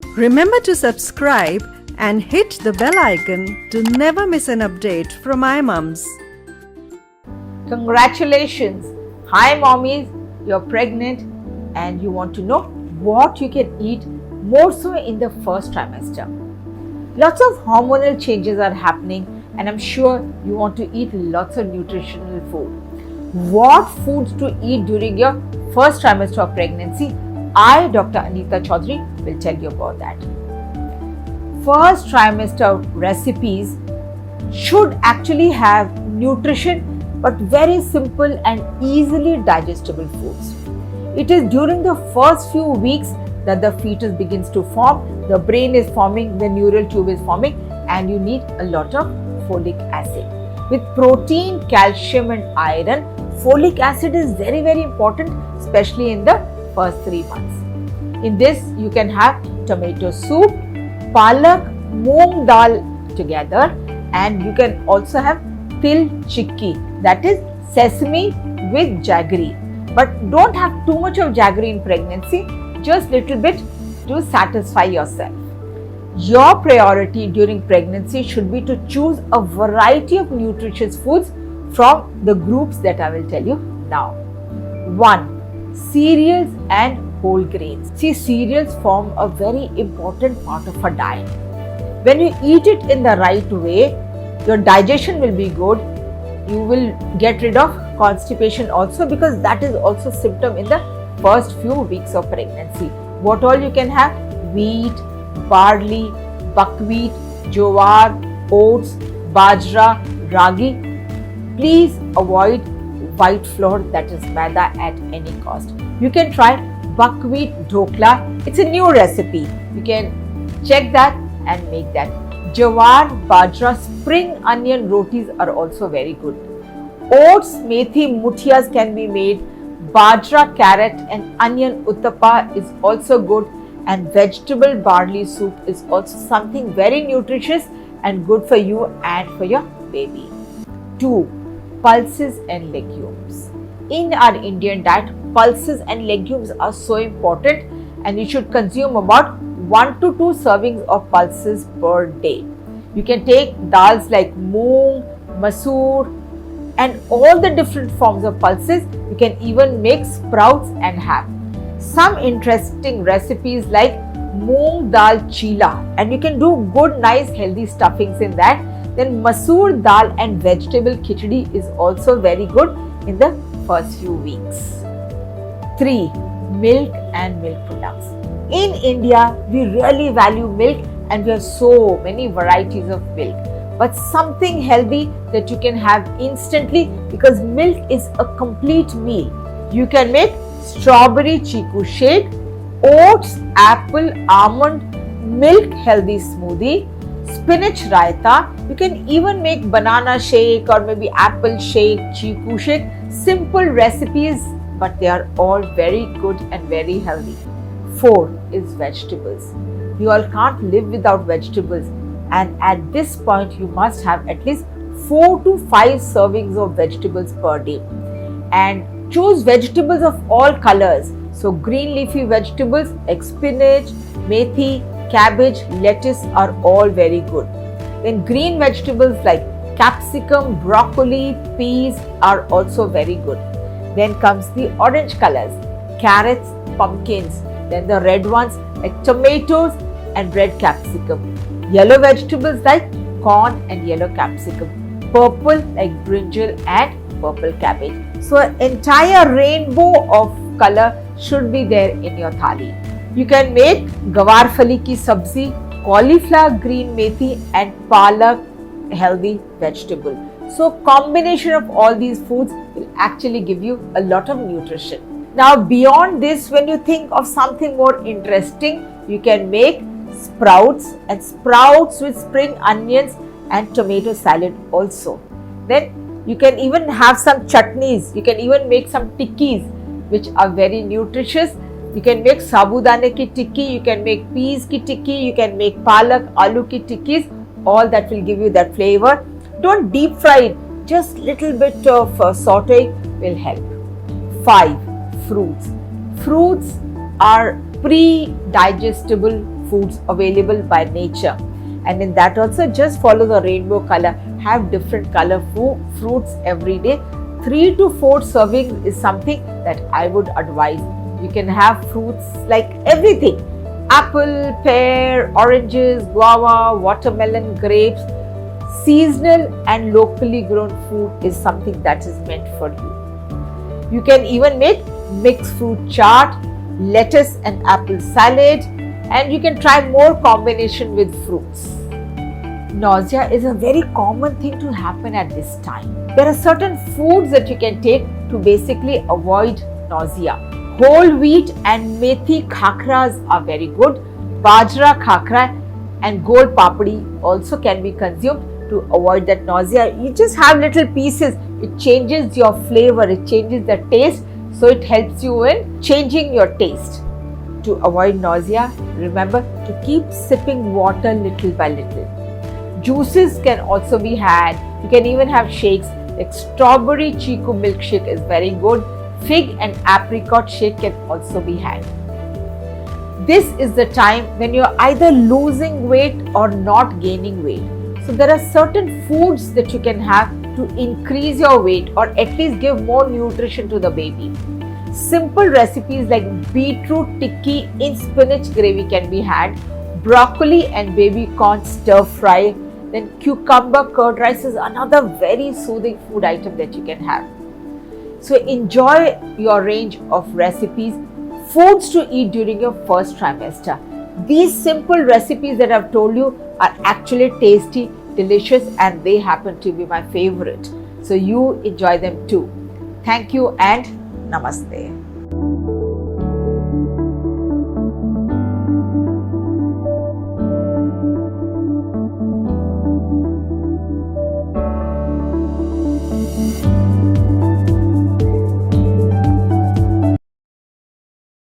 Remember to subscribe and hit the bell icon to never miss an update from iMums. Congratulations! Hi mommies, you're pregnant and you want to know what you can eat more so in the first trimester. Lots of hormonal changes are happening and I'm sure you want to eat lots of nutritional food. What foods to eat during your first trimester of pregnancy? I, Dr. Anita Chaudhary, will tell you about that. First trimester recipes should actually have nutrition but very simple and easily digestible foods. It is during the first few weeks that the fetus begins to form, the brain is forming, the neural tube is forming, and you need a lot of folic acid. With protein, calcium and iron, folic acid is very, very important, especially in the first 3 months. In this, you can have tomato soup, palak, moong dal together, and you can also have til chikki, that is sesame with jaggery. But don't have too much of jaggery in pregnancy, just little bit to satisfy yourself. Your priority during pregnancy should be to choose a variety of nutritious foods from the groups that I will tell you now. 1. Cereals and whole grains. See, cereals form a very important part of our diet. When you eat it in the right way, your digestion will be good. You will get rid of constipation also, because that is also a symptom in the first few weeks of pregnancy. What all you can have? Wheat, barley, buckwheat, jowar, oats, bajra, ragi. Please avoid white flour, that is maida, at any cost. You can try buckwheat dhokla. It's a new recipe. You can check that and make that. Jowar, bajra, spring onion rotis are also very good. Oats, methi, muthias can be made. Bajra, carrot and onion uttapa is also good. And vegetable barley soup is also something very nutritious and good for you and for your baby. 2. Pulses and legumes. In our Indian diet, pulses and legumes are so important and you should consume about 1 to 2 servings of pulses per day. You can take dals like moong, masoor and all the different forms of pulses. You can even make sprouts and have some interesting recipes like moong dal chila, and you can do good nice healthy stuffings in that. Then masoor dal and vegetable khichdi is also very good in the first few weeks. 3. Milk and milk products. In India, we really value milk and we have so many varieties of milk. But something healthy that you can have instantly, because milk is a complete meal. You can make strawberry chiku shake, oats, apple, almond, milk healthy smoothie, spinach raita. You can even make banana shake or maybe apple shake, chiku shake. Simple recipes, but they are all very good and very healthy. 4 is vegetables. You all can't live without vegetables, and at this point you must have at least 4 to 5 servings of vegetables per day. And choose vegetables of all colors. So green leafy vegetables like spinach, methi, cabbage, lettuce are all very good. Then green vegetables like capsicum, broccoli, peas are also very good. Then comes the orange colors, carrots, pumpkins. Then the red ones like tomatoes and red capsicum. Yellow vegetables like corn and yellow capsicum. Purple like brinjal and purple cabbage. So an entire rainbow of color should be there in your thali. You can make gawar phali ki sabzi, cauliflower green methi and palak healthy vegetable. So combination of all these foods will actually give you a lot of nutrition. Now beyond this, when you think of something more interesting, you can make sprouts, and sprouts with spring onions and tomato salad also. Then you can even have some chutneys. You can even make some tikkis, which are very nutritious. You can make sabudane ki tikki, you can make peas ki tikki, you can make palak, aloo ki tikkis. All that will give you that flavor. Don't deep fry it, just little bit of sauteing will help. 5. Fruits. Fruits are pre-digestible foods available by nature. And in that also, just follow the rainbow color. Have different color fruits every day. 3 to 4 servings is something that I would advise. You can have fruits like everything. Apple, pear, oranges, guava, watermelon, grapes. Seasonal and locally grown food is something that is meant for you. You can even make mixed fruit chaat, lettuce and apple salad, and you can try more combination with fruits. Nausea is a very common thing to happen at this time. There are certain foods that you can take to basically avoid nausea. Whole wheat and methi khakras are very good. Bajra khakra and gol papdi also can be consumed to avoid that nausea. You just have little pieces. It changes your flavor, it changes the taste, so it helps you in changing your taste. To avoid nausea, remember to keep sipping water little by little. Juices can also be had. You can even have shakes like strawberry chiku milkshake is very good. Fig and apricot shake can also be had. This is the time when you're either losing weight or not gaining weight. So there are certain foods that you can have to increase your weight or at least give more nutrition to the baby. Simple recipes like beetroot tikki in spinach gravy can be had. Broccoli and baby corn stir fry. Then cucumber curd rice is another very soothing food item that you can have. So enjoy your range of recipes, foods to eat during your first trimester. These simple recipes that I've told you are actually tasty, delicious, and they happen to be my favorite. So you enjoy them too. Thank you and namaste.